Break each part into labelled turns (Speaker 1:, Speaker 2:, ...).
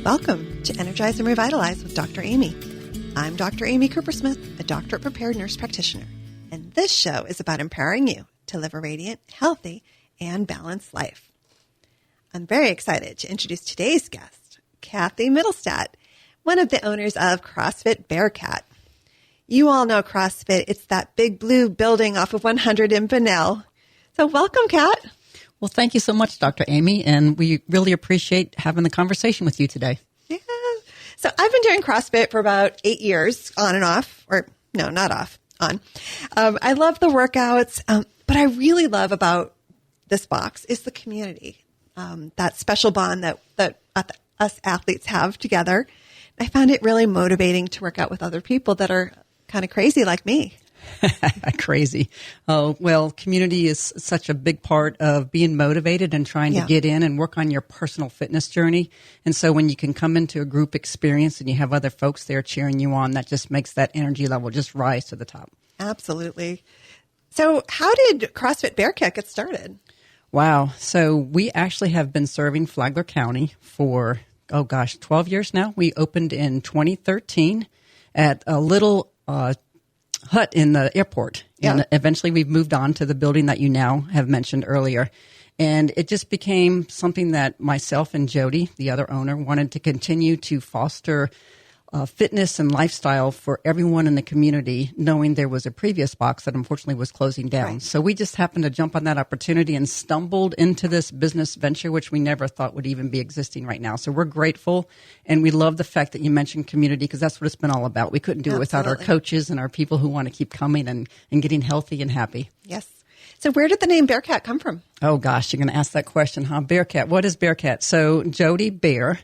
Speaker 1: Welcome to Energize and Revitalize with Dr. Amy. I'm Dr. Amy Cooper-Smith, a doctorate prepared nurse practitioner, and this show is about empowering you to live a radiant, healthy, and balanced life. I'm very excited to introduce today's guest, Kathy Middlestadt, one of the owners of CrossFit Bearcat. You all know CrossFit. It's that big blue building off of 100 in Bunnell. So welcome, Kat.
Speaker 2: Well, thank you so much, Dr. Amy, and we really appreciate having the conversation with you today.
Speaker 1: Yeah. So I've been doing CrossFit for about 8 years, on and off, or no, not off, on. I love the workouts, but I really love about this box is the community, that special bond that us athletes have together. I found it really motivating to work out with other people that are kind of crazy like me.
Speaker 2: Crazy. Oh, well, community is such a big part of being motivated and trying to get in and work on your personal fitness journey. And so when you can come into a group experience and you have other folks there cheering you on, that just makes that energy level just rise to the top.
Speaker 1: Absolutely. So how did CrossFit Bearcat get started?
Speaker 2: Wow. So we actually have been serving Flagler County for, 12 years now. We opened in 2013 at a little hut in the airport. Yeah. And eventually we've moved on to the building that you now have mentioned earlier. And it just became something that myself and Jody, the other owner, wanted to continue to foster fitness and lifestyle for everyone in the community, knowing there was a previous box that unfortunately was closing down. Right. So we just happened to jump on that opportunity and stumbled into this business venture, which we never thought would even be existing right now. So we're grateful, and we love the fact that you mentioned community, because that's what it's been all about. We couldn't do it without our coaches and our people who want to keep coming and getting healthy and happy.
Speaker 1: Yes. So where did the name Bearcat come from?
Speaker 2: Oh, gosh, you're going to ask that question, huh? Bearcat. What is Bearcat? So Jody Bear,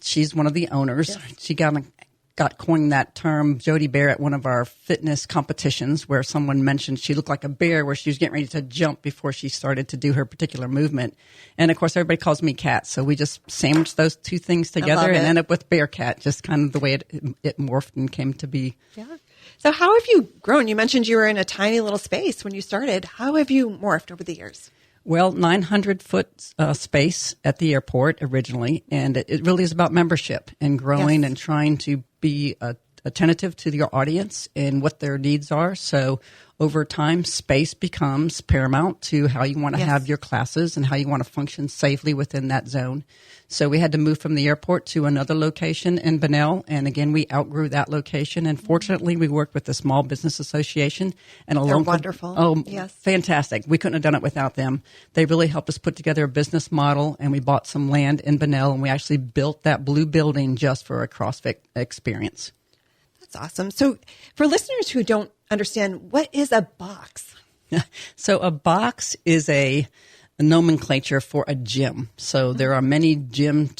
Speaker 2: she's one of the owners. Yes. She got coined that term, Jody Bear, at one of our fitness competitions where someone mentioned she looked like a bear where she was getting ready to jump before she started to do her particular movement. And, of course, everybody calls me Cat. So we just sandwiched those two things together and ended up with Bearcat, just kind of the way it morphed and came to be. Yeah.
Speaker 1: So how have you grown? You mentioned you were in a tiny little space when you started. How have you morphed over the years?
Speaker 2: Well, 900-foot space at the airport originally, and it really is about membership and growing and trying to be attentive to your audience and what their needs are. So over time, space becomes paramount to how you want to have your classes and how you want to function safely within that zone. So we had to move from the airport to another location in Bunnell, and again, we outgrew that location. And fortunately, we worked with the Small Business Association and a
Speaker 1: They're
Speaker 2: local.
Speaker 1: Wonderful.
Speaker 2: Oh,
Speaker 1: yes,
Speaker 2: fantastic! We couldn't have done it without them. They really helped us put together a business model, and we bought some land in Bunnell, and we actually built that blue building just for a CrossFit experience.
Speaker 1: That's awesome. So, for listeners who don't understand, what is a box?
Speaker 2: So, a box is a nomenclature for a gym. So there are many gym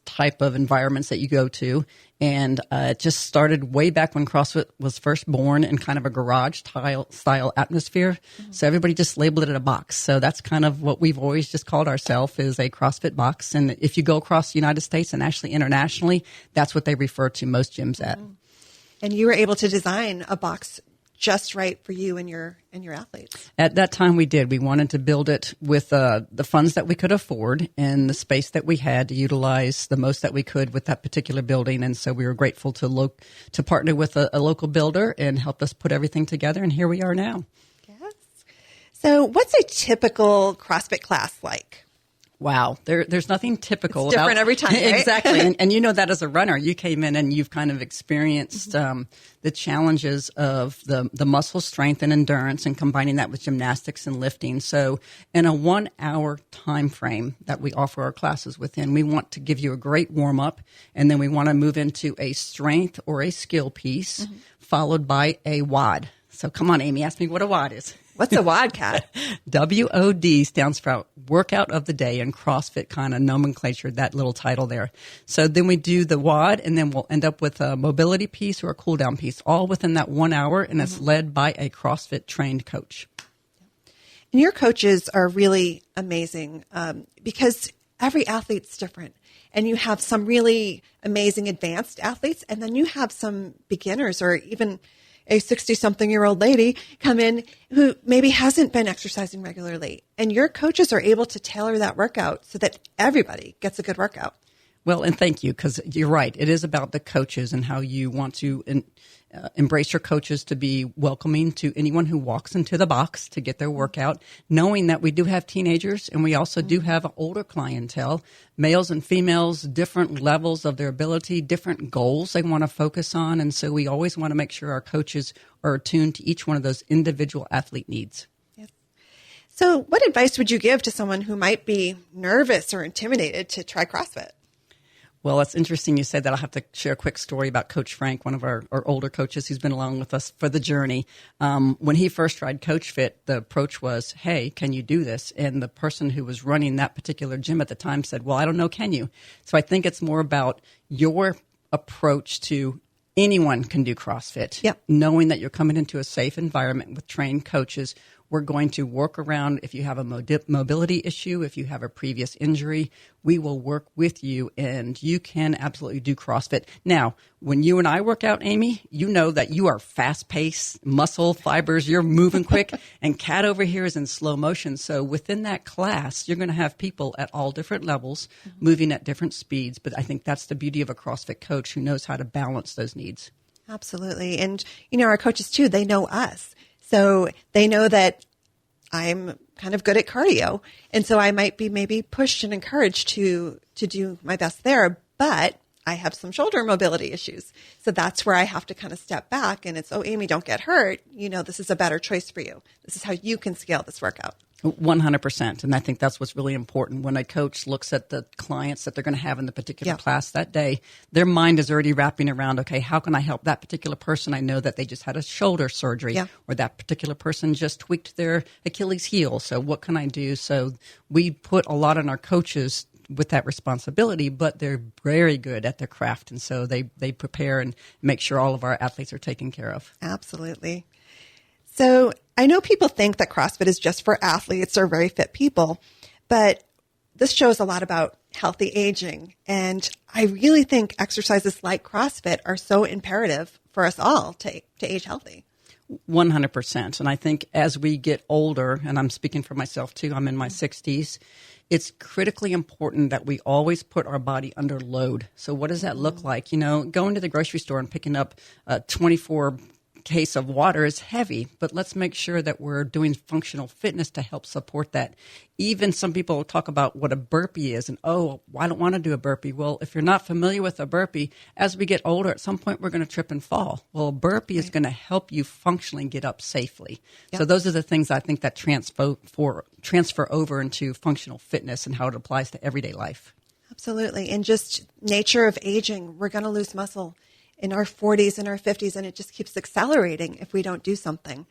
Speaker 2: type of environments that you go to. And it just started way back when CrossFit was first born in kind of a garage style atmosphere. Mm-hmm. So everybody just labeled it a box. So that's kind of what we've always just called ourselves, is a CrossFit box. And if you go across the United States and actually internationally, that's what they refer to most gyms at. Mm-hmm.
Speaker 1: And you were able to design a box just right for you and your athletes.
Speaker 2: At that time, we did. We wanted to build it with the funds that we could afford and the space that we had to utilize the most that we could with that particular building. And so we were grateful to partner with a local builder and help us put everything together. And here we are now.
Speaker 1: Yes. So what's a typical CrossFit class like?
Speaker 2: Wow. There's nothing typical.
Speaker 1: It's different every time, right?
Speaker 2: Exactly. And you know that as a runner, you came in and you've kind of experienced the challenges of the muscle strength and endurance and combining that with gymnastics and lifting. So in a 1 hour time frame that we offer our classes within, we want to give you a great warm up, and then we want to move into a strength or a skill piece followed by a WOD. So come on, Amy, ask me what a WOD is.
Speaker 1: What's a WOD, Kat?
Speaker 2: WOD stands for Workout of the Day, and CrossFit kind of nomenclature that little title there. So then we do the WOD, and then we'll end up with a mobility piece or a cool down piece, all within that 1 hour, and it's led by a CrossFit trained coach.
Speaker 1: And your coaches are really amazing because every athlete's different. And you have some really amazing advanced athletes, and then you have some beginners or even a 60-something-year-old lady come in who maybe hasn't been exercising regularly. And your coaches are able to tailor that workout so that everybody gets a good workout.
Speaker 2: Well, and thank you, because you're right. It is about the coaches and how you want to embrace your coaches to be welcoming to anyone who walks into the box to get their workout, knowing that we do have teenagers and we also do have an older clientele, males and females, different levels of their ability, different goals they want to focus on. And so we always want to make sure our coaches are attuned to each one of those individual athlete needs.
Speaker 1: Yes. So what advice would you give to someone who might be nervous or intimidated to try CrossFit?
Speaker 2: Well, it's interesting you said that. I'll have to share a quick story about Coach Frank, one of our older coaches who's been along with us for the journey. When he first tried Coach Fit, the approach was, hey, can you do this? And the person who was running that particular gym at the time said, well, I don't know, can you? So I think it's more about your approach to anyone can do CrossFit.
Speaker 1: Yep.
Speaker 2: Knowing that you're coming into a safe environment with trained coaches. We're going to work around if you have a mobility issue, if you have a previous injury, we will work with you and you can absolutely do CrossFit. Now, when you and I work out, Amy, you know that you are fast-paced, muscle fibers, you're moving quick, and Kat over here is in slow motion. So within that class, you're going to have people at all different levels, moving at different speeds. But I think that's the beauty of a CrossFit coach who knows how to balance those needs.
Speaker 1: Absolutely. And, our coaches too, they know us. So they know that I'm kind of good at cardio. And so I might be maybe pushed and encouraged to do my best there, but I have some shoulder mobility issues. So that's where I have to kind of step back and it's, oh, Amy, don't get hurt. This is a better choice for you. This is how you can scale this workout.
Speaker 2: 100%. And I think that's what's really important. When a coach looks at the clients that they're going to have in the particular class that day, their mind is already wrapping around, okay, how can I help that particular person? I know that they just had a shoulder surgery or that particular person just tweaked their Achilles heel. So what can I do? So we put a lot on our coaches with that responsibility, but they're very good at their craft. And so they prepare and make sure all of our athletes are taken care of.
Speaker 1: Absolutely. So I know people think that CrossFit is just for athletes or very fit people, but this show is a lot about healthy aging. And I really think exercises like CrossFit are so imperative for us all to age healthy.
Speaker 2: 100%. And I think as we get older, and I'm speaking for myself too, I'm in my 60s, it's critically important that we always put our body under load. So what does that look like? Going to the grocery store and picking up a 24 case of water is heavy, but let's make sure that we're doing functional fitness to help support that. Even some people talk about what a burpee is and, oh, I don't want to do a burpee. Well, if you're not familiar with a burpee, as we get older, at some point we're going to trip and fall. Well, a burpee is going to help you functionally get up safely. Yep. So those are the things I think that transfer over into functional fitness and how it applies to everyday life. Absolutely.
Speaker 1: And just nature of aging, we're going to lose muscle in our 40s and our 50s, and it just keeps accelerating if we don't do something.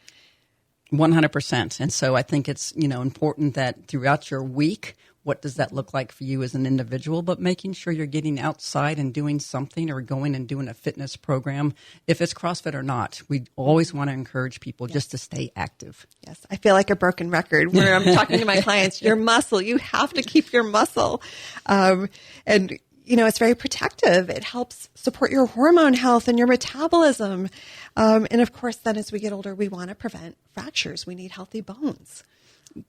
Speaker 2: 100%. And so I think it's, important that throughout your week, what does that look like for you as an individual, but making sure you're getting outside and doing something or going and doing a fitness program, if it's CrossFit or not. We always want to encourage people just to stay active.
Speaker 1: Yes. I feel like a broken record where I'm talking to my clients, your muscle, you have to keep your muscle. And it's very protective. It helps support your hormone health and your metabolism. And of course, then as we get older, we want to prevent fractures. We need healthy bones.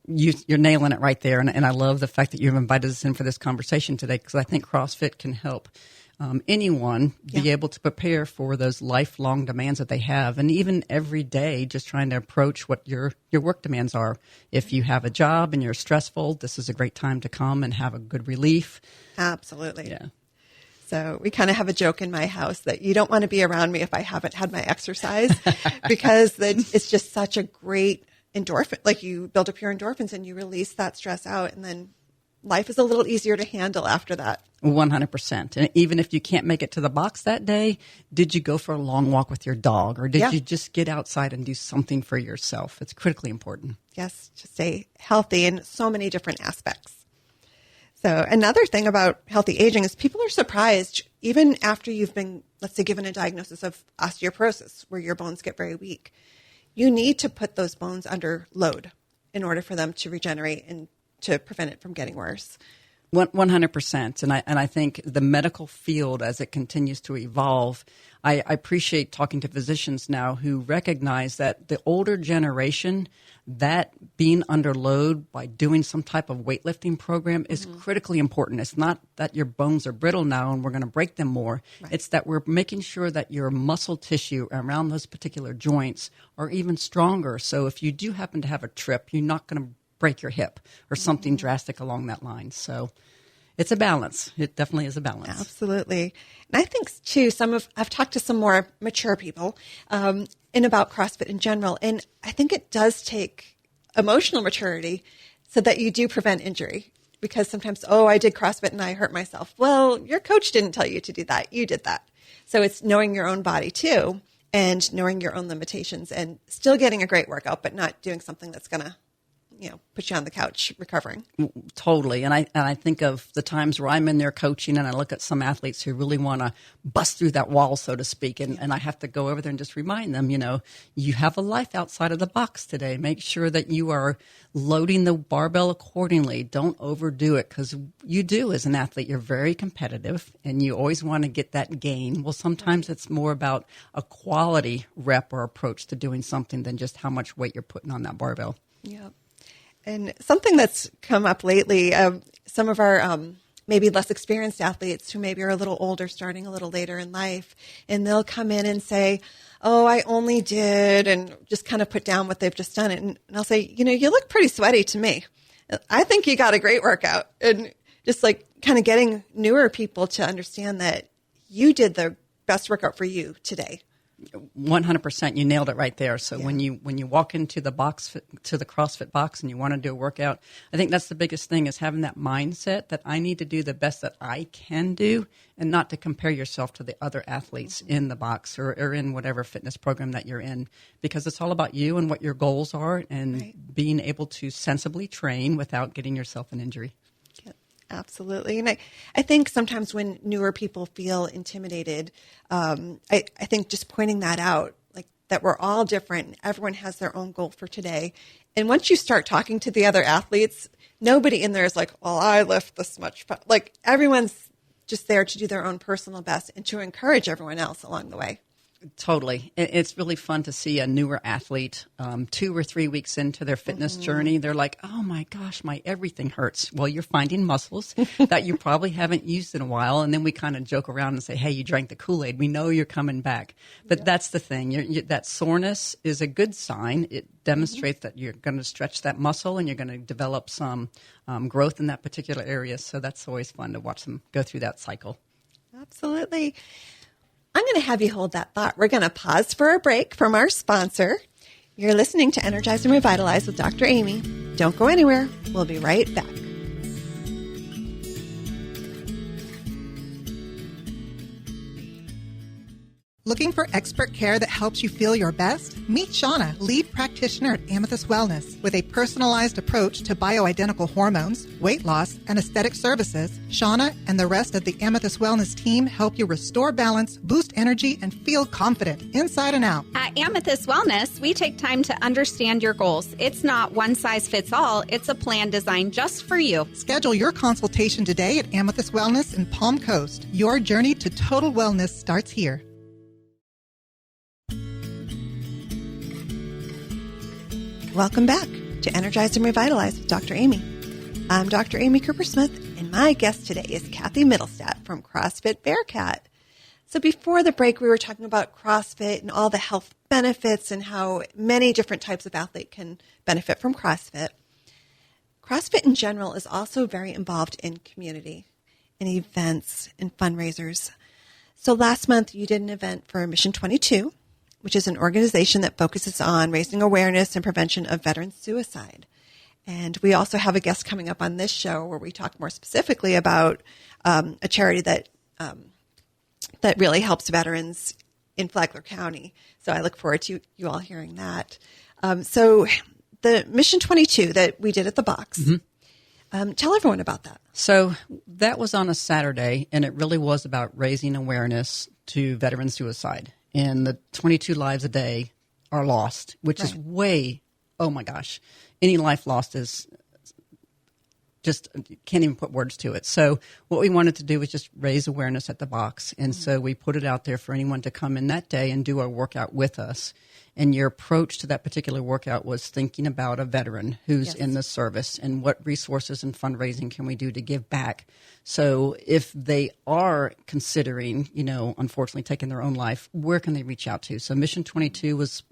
Speaker 2: You're nailing it right there. And I love the fact that you've invited us in for this conversation today, because I think CrossFit can help anyone be able to prepare for those lifelong demands that they have. And even every day, just trying to approach what your work demands are. If you have a job and you're stressful, this is a great time to come and have a good relief.
Speaker 1: Absolutely.
Speaker 2: Yeah.
Speaker 1: So we kind of have a joke in my house that you don't want to be around me if I haven't had my exercise because it's just such a great endorphin. Like you build up your endorphins and you release that stress out, and then life is a little easier to handle after that.
Speaker 2: 100%. And even if you can't make it to the box that day, did you go for a long walk with your dog, or did you just get outside and do something for yourself? It's critically important.
Speaker 1: Yes, to stay healthy in so many different aspects. So another thing about healthy aging is people are surprised, even after you've been, let's say, given a diagnosis of osteoporosis, where your bones get very weak. You need to put those bones under load in order for them to regenerate and to prevent it from getting worse.
Speaker 2: 100%. And I think the medical field, as it continues to evolve, I appreciate talking to physicians now who recognize that the older generation, that being under load by doing some type of weightlifting program is critically important. It's not that your bones are brittle now and we're going to break them more. Right. It's that we're making sure that your muscle tissue around those particular joints are even stronger. So if you do happen to have a trip, you're not going to break your hip or something drastic along that line. So it's a balance. It definitely is a balance.
Speaker 1: Absolutely. And I think, too, I've talked to some more mature people in about CrossFit in general, and I think it does take emotional maturity so that you do prevent injury. Because sometimes, I did CrossFit and I hurt myself. Well, your coach didn't tell you to do that. You did that. So it's knowing your own body, too, and knowing your own limitations and still getting a great workout, but not doing something that's going to put you on the couch recovering.
Speaker 2: Totally. And I think of the times where I'm in there coaching and I look at some athletes who really want to bust through that wall, so to speak. And I have to go over there and just remind them, you have a life outside of the box today. Make sure that you are loading the barbell accordingly. Don't overdo it, because you do as an athlete. You're very competitive and you always want to get that gain. Well, sometimes it's more about a quality rep or approach to doing something than just how much weight you're putting on that barbell.
Speaker 1: Yeah. And something that's come up lately, some of our maybe less experienced athletes who maybe are a little older, starting a little later in life, and they'll come in and say, I only did, and just kind of put down what they've just done. And I'll say, you look pretty sweaty to me. I think you got a great workout. And just like kind of getting newer people to understand that you did the best workout for you today.
Speaker 2: 100%. You nailed it right there. So when you walk into the box, to the CrossFit box, and you want to do a workout, I think that's the biggest thing, is having that mindset that I need to do the best that I can do, and not to compare yourself to the other athletes in the box or in whatever fitness program that you're in, because it's all about you and what your goals are, and being able to sensibly train without getting yourself an injury.
Speaker 1: Absolutely. And I think sometimes when newer people feel intimidated, I think just pointing that out, like that we're all different. Everyone has their own goal for today. And once you start talking to the other athletes, nobody in there is like, well, I lift this much. Like everyone's just there to do their own personal best and to encourage everyone else along the way.
Speaker 2: Totally. It's really fun to see a newer athlete 2 or 3 weeks into their fitness journey. They're like, oh my gosh, my everything hurts. Well, you're finding muscles that you probably haven't used in a while. And then we kind of joke around and say, hey, you drank the Kool-Aid. We know you're coming back. But that's the thing. That soreness is a good sign. It demonstrates that you're going to stretch that muscle and you're going to develop some growth in that particular area. So that's always fun to watch them go through that cycle.
Speaker 1: Absolutely. I'm going to have you hold that thought. We're going to pause for a break from our sponsor. You're listening to Energize and Revitalize with Dr. Amy. Don't go anywhere. We'll be right back.
Speaker 3: Looking for expert care that helps you feel your best? Meet Shauna, lead practitioner at Amethyst Wellness. With a personalized approach to bioidentical hormones, weight loss, and aesthetic services, Shauna and the rest of the Amethyst Wellness team help you restore balance, boost energy, and feel confident inside and out.
Speaker 4: At Amethyst Wellness, we take time to understand your goals. It's not one size fits all. It's a plan designed just for you.
Speaker 3: Schedule your consultation today at Amethyst Wellness in Palm Coast. Your journey to total wellness starts here.
Speaker 1: Welcome back to Energize and Revitalize with Dr. Amy. I'm Dr. Amy Cooper-Smith, and my guest today is Kathy Middlestat from CrossFit Bearcat. So before the break, we were talking about CrossFit and all the health benefits and how many different types of athlete can benefit from CrossFit. CrossFit in general is also very involved in community, in events and fundraisers. So last month, you did an event for Mission 22, which is an organization that focuses on raising awareness and prevention of veteran suicide. And we also have a guest coming up on this show where we talk more specifically about a charity that really helps veterans in Flagler County. So I look forward to you all hearing that. So the Mission 22 that we did at the box, tell everyone about that.
Speaker 2: So that was on a Saturday, and it really was about raising awareness to veteran suicide. And the 22 lives a day are lost, which is way, oh my gosh, any life lost is just can't even put words to it. So what we wanted to do was just raise awareness at the box. And so we put it out there for anyone to come in that day and do our workout with us. And your approach to that particular workout was thinking about a veteran who's in the service and what resources and fundraising can we do to give back. So if they are considering, unfortunately taking their own life, where can they reach out to? So Mission 22 was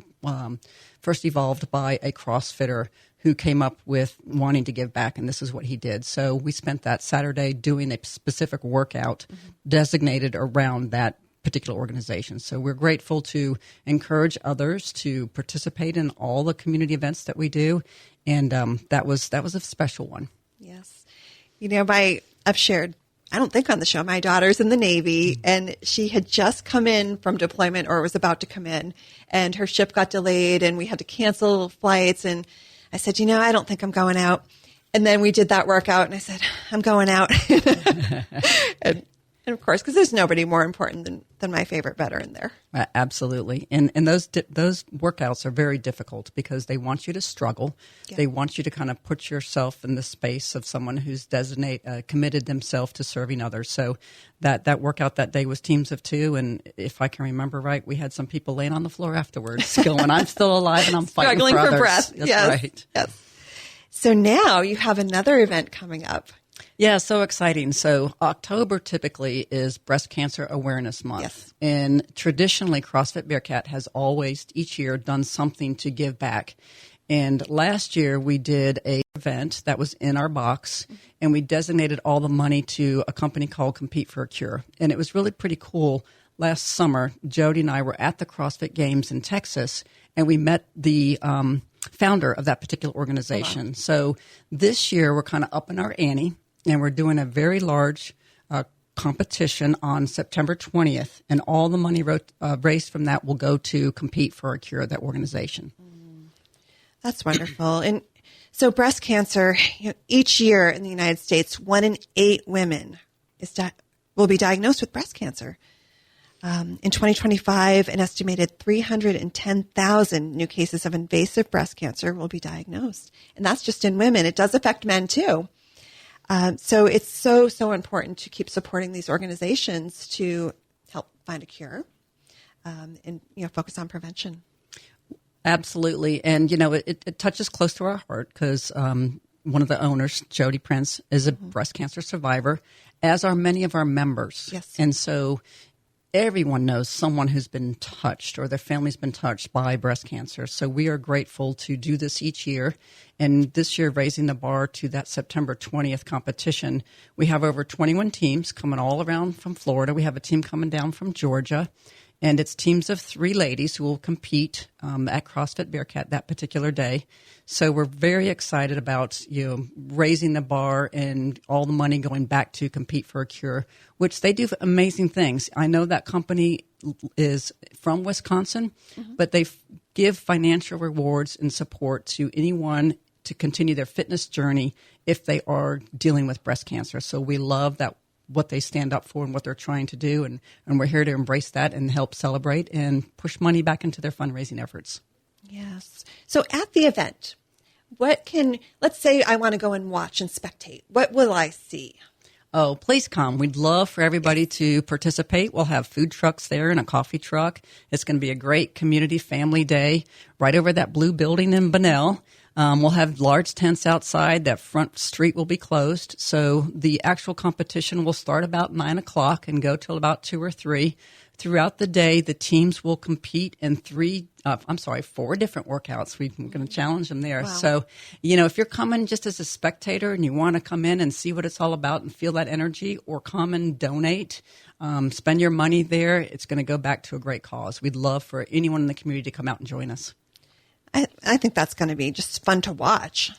Speaker 2: first evolved by a CrossFitter who came up with wanting to give back, and this is what he did. So we spent that Saturday doing a specific workout designated around that particular organization. So we're grateful to encourage others to participate in all the community events that we do, and that was a special one.
Speaker 1: Yes. I've shared, I don't think on the show, my daughter's in the Navy, and she had just come in from deployment or was about to come in, and her ship got delayed, and we had to cancel flights, and I said, I don't think I'm going out. And then we did that workout, and I said, I'm going out. And of course, because there's nobody more important than my favorite veteran there.
Speaker 2: Absolutely. And those workouts are very difficult because they want you to struggle. Yeah. They want you to kind of put yourself in the space of someone who's committed themselves to serving others. So that workout that day was teams of two. And if I can remember right, we had some people laying on the floor afterwards going, I'm still alive and I'm fighting
Speaker 1: struggling for
Speaker 2: others.
Speaker 1: Breath.
Speaker 2: That's
Speaker 1: yes.
Speaker 2: right.
Speaker 1: Yes. So now you have another event coming up.
Speaker 2: Yeah, so exciting. So October typically is Breast Cancer Awareness Month.
Speaker 1: Yes.
Speaker 2: And traditionally, CrossFit Bearcat has always, each year, done something to give back. And last year, we did an event that was in our box, and we designated all the money to a company called Compete for a Cure. And it was really pretty cool. Last summer, Jody and I were at the CrossFit Games in Texas, and we met the founder of that particular organization. Wow. So this year, we're kind of upping our ante. And we're doing a very large competition on September 20th, and all the money raised from that will go to Compete for a Cure, that organization.
Speaker 1: That's wonderful. And so breast cancer, each year in the United States, 1 in 8 women will be diagnosed with breast cancer. In 2025, an estimated 310,000 new cases of invasive breast cancer will be diagnosed. And that's just in women. It does affect men, too. So it's so important to keep supporting these organizations to help find a cure and focus on prevention.
Speaker 2: Absolutely. And, it touches close to our heart because one of the owners, Jody Prince, is a breast cancer survivor, as are many of our members.
Speaker 1: Yes.
Speaker 2: And so everyone knows someone who's been touched or their family's been touched by breast cancer. So we are grateful to do this each year. And this year, raising the bar to that September 20th competition, we have over 21 teams coming all around from Florida. We have a team coming down from Georgia. And it's teams of 3 ladies who will compete at CrossFit Bearcat that particular day. So we're very excited about raising the bar and all the money going back to Compete for a Cure, which they do amazing things. I know that company is from Wisconsin, but they give financial rewards and support to anyone to continue their fitness journey if they are dealing with breast cancer. So we love that, what they stand up for and what they're trying to do. And we're here to embrace that and help celebrate and push money back into their fundraising efforts.
Speaker 1: Yes. So at the event, let's say I want to go and watch and spectate. What will I see?
Speaker 2: Oh, please come. We'd love for everybody to participate. We'll have food trucks there and a coffee truck. It's going to be a great community family day right over that blue building in Bunnell. We'll have large tents outside. That front street will be closed. So the actual competition will start about 9 o'clock and go till about 2 or 3. Throughout the day, the teams will compete in 4 different workouts. We're going to challenge them there.
Speaker 1: Wow.
Speaker 2: So, if you're coming just as a spectator and you want to come in and see what it's all about and feel that energy, or come and donate, spend your money there, it's going to go back to a great cause. We'd love for anyone in the community to come out and join us.
Speaker 1: I think that's going to be just fun to watch.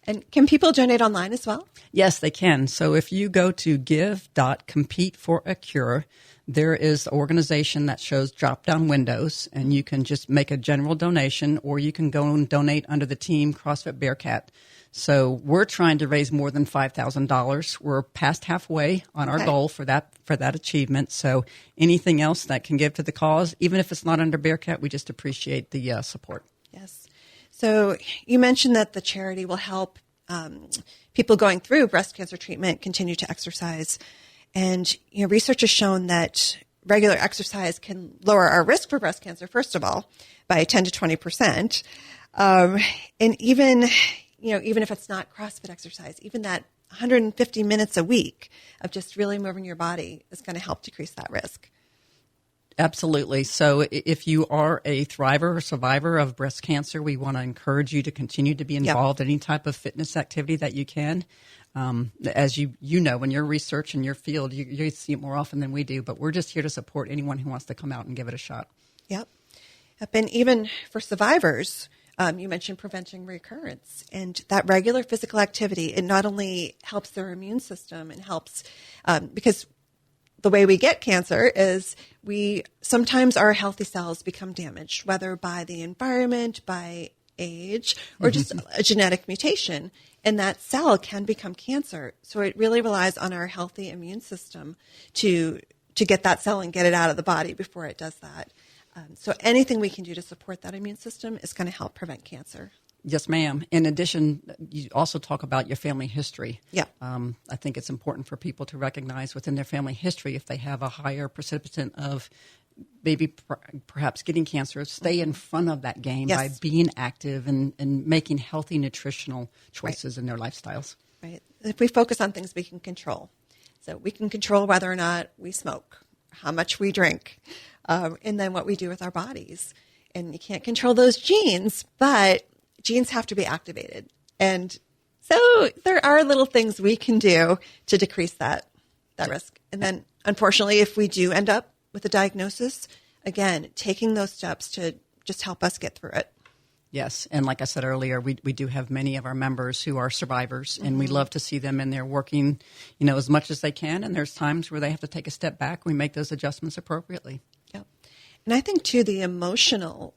Speaker 1: And can people donate online as well?
Speaker 2: Yes, they can. So if you go to give.competeforacure, there is an organization that shows drop-down windows, and you can just make a general donation, or you can go and donate under the team CrossFit Bearcat. So we're trying to raise more than $5,000. We're past halfway on our goal for that achievement. So anything else that can give to the cause, even if it's not under Bearcat, we just appreciate the support.
Speaker 1: Yes. So you mentioned that the charity will help people going through breast cancer treatment continue to exercise. And, research has shown that regular exercise can lower our risk for breast cancer, first of all, by 10 to 20%. And even if it's not CrossFit exercise, even that 150 minutes a week of just really moving your body is going to help decrease that risk.
Speaker 2: Absolutely. So if you are a thriver or survivor of breast cancer, we want to encourage you to continue to be involved in any type of fitness activity that you can. As you know, in your research in your field, you see it more often than we do, but we're just here to support anyone who wants to come out and give it a shot.
Speaker 1: Yep. And even for survivors, you mentioned preventing recurrence, and that regular physical activity, it not only helps their immune system and helps because the way we get cancer is sometimes our healthy cells become damaged, whether by the environment, by age, or just a genetic mutation, and that cell can become cancer. So it really relies on our healthy immune system to get that cell and get it out of the body before it does that. So anything we can do to support that immune system is going to help prevent cancer.
Speaker 2: Yes, ma'am. In addition, you also talk about your family history.
Speaker 1: Yeah.
Speaker 2: I think it's important for people to recognize within their family history if they have a higher precipitant of maybe perhaps getting cancer, stay in front of that game by being active and making healthy nutritional choices in their lifestyles.
Speaker 1: Right. If we focus on things we can control. So we can control whether or not we smoke, how much we drink, and then what we do with our bodies. And you can't control those genes, but genes have to be activated. And so there are little things we can do to decrease that risk. And then, unfortunately, if we do end up with a diagnosis, again, taking those steps to just help us get through it.
Speaker 2: Yes. And like I said earlier, we do have many of our members who are survivors, and we love to see them in there working, as much as they can. And there's times where they have to take a step back. We make those adjustments appropriately.
Speaker 1: Yep. And I think, too, the emotional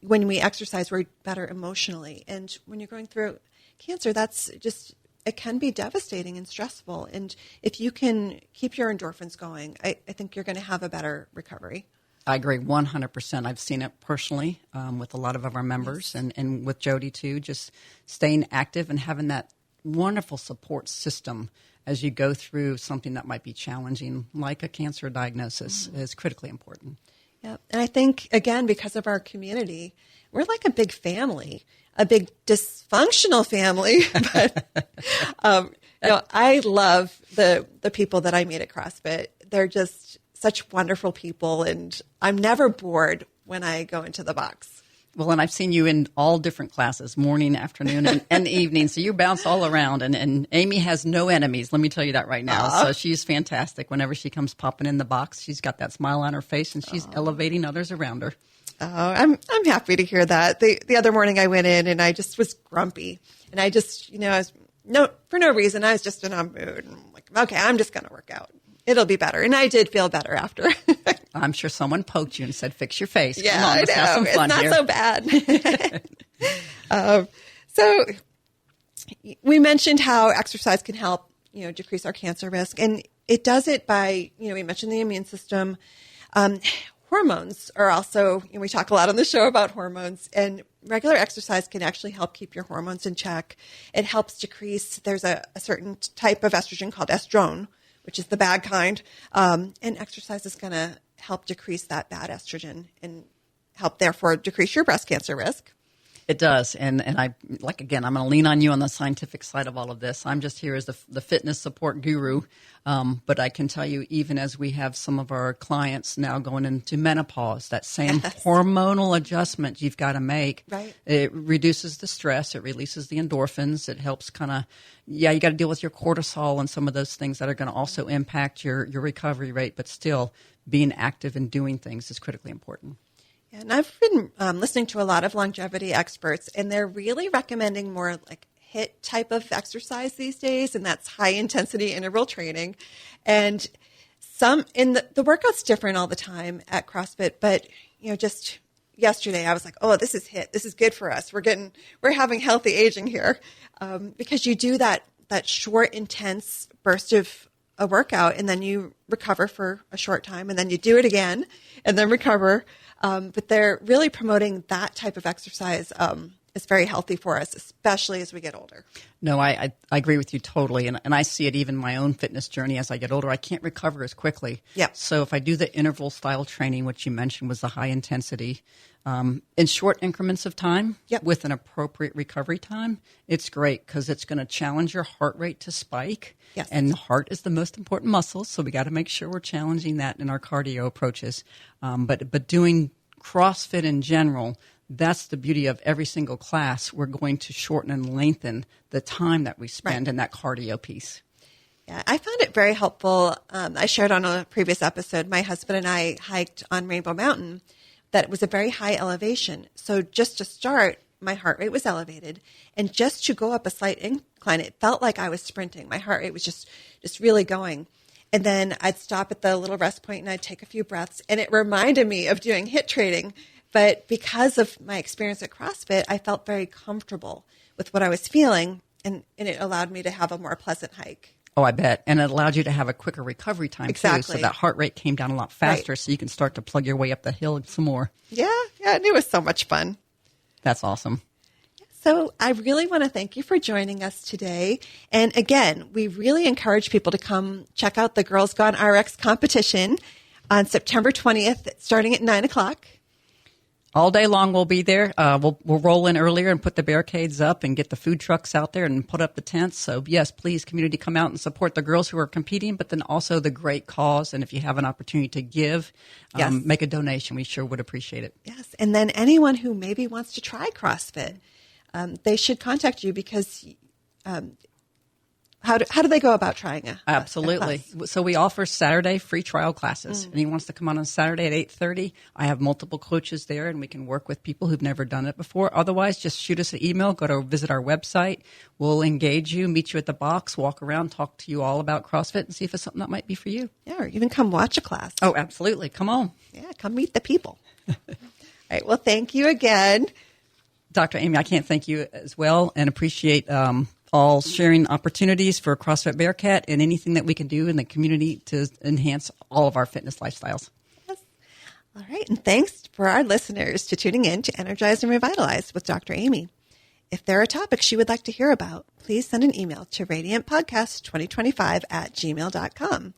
Speaker 1: when we exercise, we're better emotionally. And when you're going through cancer, it can be devastating and stressful. And if you can keep your endorphins going, I think you're going to have a better recovery.
Speaker 2: I agree 100%. I've seen it personally with a lot of our members and with Jody too, just staying active and having that wonderful support system as you go through something that might be challenging, like a cancer diagnosis, is critically important.
Speaker 1: Yeah, and I think, again, because of our community, we're like a big family, a big dysfunctional family. But I love the people that I meet at CrossFit. They're just such wonderful people, and I'm never bored when I go into the box.
Speaker 2: Well, and I've seen you in all different classes, morning, afternoon, and evening. So you bounce all around. And Amy has no enemies. Let me tell you that right now. So she's fantastic. Whenever she comes popping in the box, she's got that smile on her face, and she's elevating others around her.
Speaker 1: Oh, I'm happy to hear that. The other morning I went in and I just was grumpy, and I just I was for no reason. I was just in a mood. And I'm like, okay, I'm just going to work out. It'll be better. And I did feel better after.
Speaker 2: I'm sure someone poked you and said, fix your face.
Speaker 1: Yeah,
Speaker 2: Come on, let's have some fun here.
Speaker 1: It's not so bad. So we mentioned how exercise can help, decrease our cancer risk. And it does it by, we mentioned the immune system. Hormones are also, we talk a lot on the show about hormones, and regular exercise can actually help keep your hormones in check. It helps decrease, there's a certain type of estrogen called estrone, which is the bad kind. And exercise is going to help decrease that bad estrogen and help, therefore, decrease your breast cancer risk.
Speaker 2: It does. And I'm going to lean on you on the scientific side of all of this. I'm just here as the fitness support guru. But I can tell you, even as we have some of our clients now going into menopause, that same hormonal adjustment you've got to make.
Speaker 1: Right.
Speaker 2: It reduces the stress. It releases the endorphins. It helps you got to deal with your cortisol and some of those things that are going to also impact your recovery rate. But still, being active and doing things is critically important.
Speaker 1: And I've been listening to a lot of longevity experts, and they're really recommending more like HIIT type of exercise these days, and that's high intensity interval training. And the workout's different all the time at CrossFit, but just yesterday I was like, oh, this is HIIT. This is good for us. We're having healthy aging here, because you do that short, intense burst of a workout, and then you recover for a short time, and then you do it again, and then recover. But they're really promoting that type of exercise is very healthy for us, especially as we get older.
Speaker 2: No, I agree with you totally. And I see it even in my own fitness journey as I get older. I can't recover as quickly.
Speaker 1: Yep.
Speaker 2: So if I do the interval style training, which you mentioned was the high intensity, in short increments of time
Speaker 1: Yep.
Speaker 2: with an appropriate recovery time, it's great because it's going to challenge your heart rate to spike.
Speaker 1: Yes.
Speaker 2: And the heart is the most important muscle, so we got to make sure we're challenging that in our cardio approaches. But doing CrossFit in general, that's the beauty of every single class. We're going to shorten and lengthen the time that we spend in that cardio piece.
Speaker 1: Yeah, I found it very helpful. I shared on a previous episode, my husband and I hiked on Rainbow Mountain. That it was a very high elevation. So just to start, my heart rate was elevated. And just to go up a slight incline, it felt like I was sprinting. My heart rate was just really going. And then I'd stop at the little rest point and I'd take a few breaths. And it reminded me of doing HIIT training. But because of my experience at CrossFit, I felt very comfortable with what I was feeling. And it allowed me to have a more pleasant hike.
Speaker 2: Oh, I bet. And it allowed you to have a quicker recovery time,
Speaker 1: Exactly.
Speaker 2: too. So that heart rate came down a lot faster,
Speaker 1: Right.
Speaker 2: so you can start to plug your way up the hill some more.
Speaker 1: Yeah, and it was so much fun.
Speaker 2: That's awesome.
Speaker 1: So I really want to thank you for joining us today. And again, we really encourage people to come check out the Girls Gone RX competition on September 20th, starting at 9 o'clock.
Speaker 2: All day long we'll be there. We'll roll in earlier and put the barricades up and get the food trucks out there and put up the tents. So, yes, please, community, come out and support the girls who are competing, but then also the great cause. And if you have an opportunity to give,
Speaker 1: Yes.
Speaker 2: make a donation. We sure would appreciate it.
Speaker 1: Yes. And then anyone who maybe wants to try CrossFit, they should contact you because how do they go about trying a
Speaker 2: Absolutely.
Speaker 1: class?
Speaker 2: So we offer Saturday free trial classes. Anyone wants to come on Saturday at 8:30, I have multiple coaches there, and we can work with people who've never done it before. Otherwise, just shoot us an email, go to visit our website. We'll engage you, meet you at the box, walk around, talk to you all about CrossFit, and see if it's something that might be for you.
Speaker 1: Yeah, or even come watch a class.
Speaker 2: Oh, absolutely. Come on.
Speaker 1: Yeah, come meet the people. All right. Well, thank you again.
Speaker 2: Dr. Amy, I can't thank you as well and appreciate all sharing opportunities for CrossFit Bearcat and anything that we can do in the community to enhance all of our fitness lifestyles.
Speaker 1: Yes. All right. And thanks for our listeners to tuning in to Energize and Revitalize with Dr. Amy. If there are topics you would like to hear about, please send an email to radiantpodcast2025@gmail.com.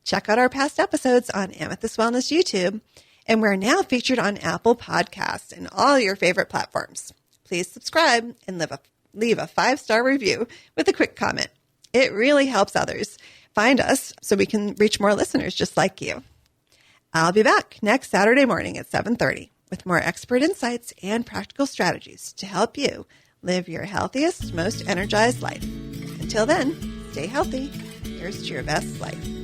Speaker 1: Check out our past episodes on Amethyst Wellness YouTube. And we're now featured on Apple Podcasts and all your favorite platforms. Please subscribe and leave a 5-star review with a quick comment. It really helps others find us so we can reach more listeners just like you. I'll be back next Saturday morning at 7:30 with more expert insights and practical strategies to help you live your healthiest, most energized life. Until then, stay healthy. Here's to your best life.